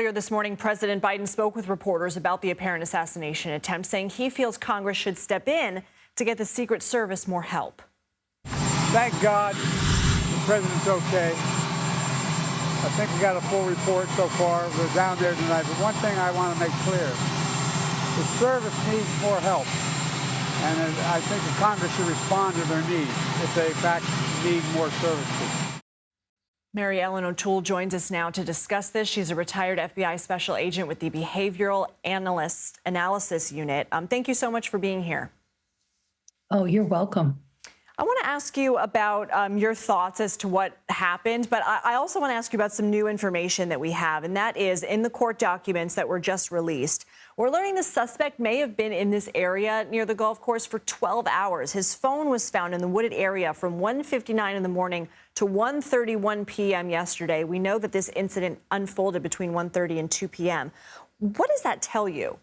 Earlier this morning, President Biden spoke with reporters about the apparent assassination attempt, saying he feels Congress should step in to get the Secret Service more help. Thank God the president's okay. I think we got a full report so far. We're down there tonight. But one thing I want to make clear, the service needs more help. And I think the Congress should respond to their needs if they, in fact, need more services. Mary Ellen O'Toole joins us now to discuss this. She's a retired FBI special agent with the Behavioral Analysis Unit. Thank you so much for being here. Oh, you're welcome. I want to ask you about your thoughts as to what happened, but I also want to ask you about some new information that we have, and that is in the court documents that were just released. We're learning the suspect may have been in this area near the golf course for 12 hours. His phone was found in the wooded area from 1:59 in the morning to 1:31 p.m. yesterday. We know that this incident unfolded between 1:30 and 2 p.m. What does that tell you?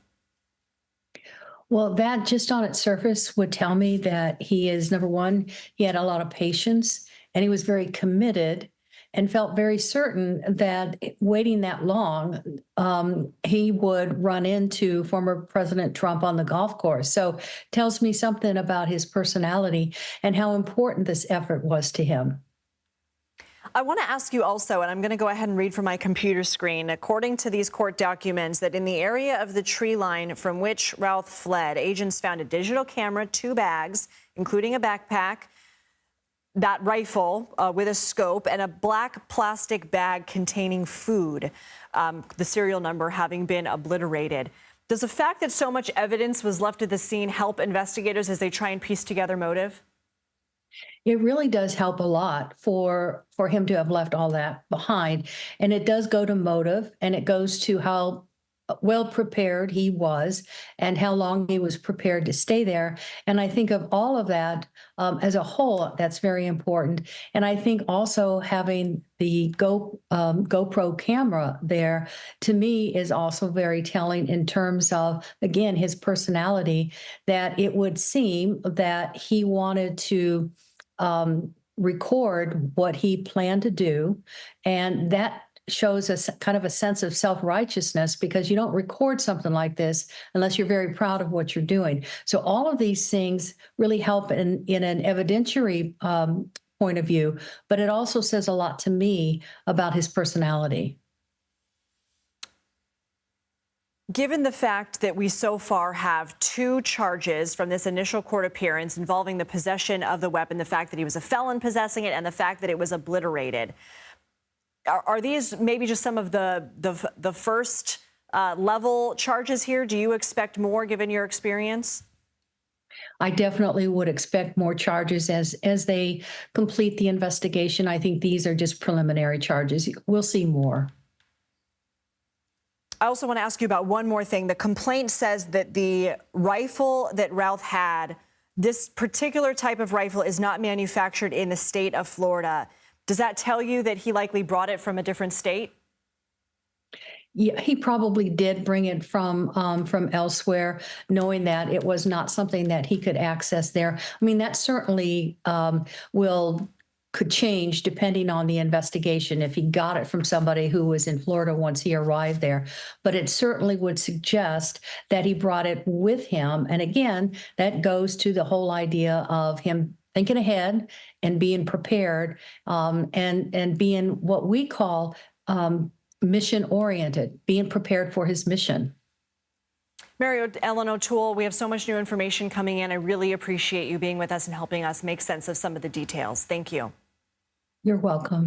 Well, that just on its surface would tell me that he is, number one, he had a lot of patience and he was very committed and felt very certain that waiting that long, he would run into former President Trump on the golf course. So tells me something about his personality and how important this effort was to him. I want to ask you also, and I'm going to go ahead and read from my computer screen, according to these court documents, that in the area of the tree line from which Routh fled, agents found a digital camera, 2 bags, including a backpack, that rifle with a scope, and a black plastic bag containing food, the serial number having been obliterated. Does the fact that so much evidence was left at the scene help investigators as they try and piece together motive? It really does help a lot for him to have left all that behind. And it does go to motive, and it goes to how well prepared he was and how long he was prepared to stay there. And I think of all of that as a whole, that's very important. And I think also having the GoPro camera there, to me, is also very telling in terms of, again, his personality, that it would seem that he wanted to record what he planned to do. And that shows us kind of a sense of self-righteousness, because you don't record something like this unless you're very proud of what you're doing. So all of these things really help in an evidentiary point of view, but it also says a lot to me about his personality. Given the fact that we so far have 2 charges from this initial court appearance involving the possession of the weapon, the fact that he was a felon possessing it, and the fact that it was obliterated, are these maybe just some of the first level charges here? Do you expect more given your experience? I definitely would expect more charges as they complete the investigation. I think these are just preliminary charges. We'll see more. I also want to ask you about one more thing. The complaint says that the rifle that Routh had, this particular type of rifle, is not manufactured in the state of Florida. Does that tell you that he likely brought it from a different state? Yeah, he probably did bring it from elsewhere, knowing that it was not something that he could access there. I mean, that certainly could change depending on the investigation if he got it from somebody who was in Florida once he arrived there. But it certainly would suggest that he brought it with him. And again, that goes to the whole idea of him thinking ahead and being prepared, and being what we call mission-oriented, being prepared for his mission. Mary Ellen O'Toole, we have so much new information coming in. I really appreciate you being with us and helping us make sense of some of the details. Thank you. You're welcome.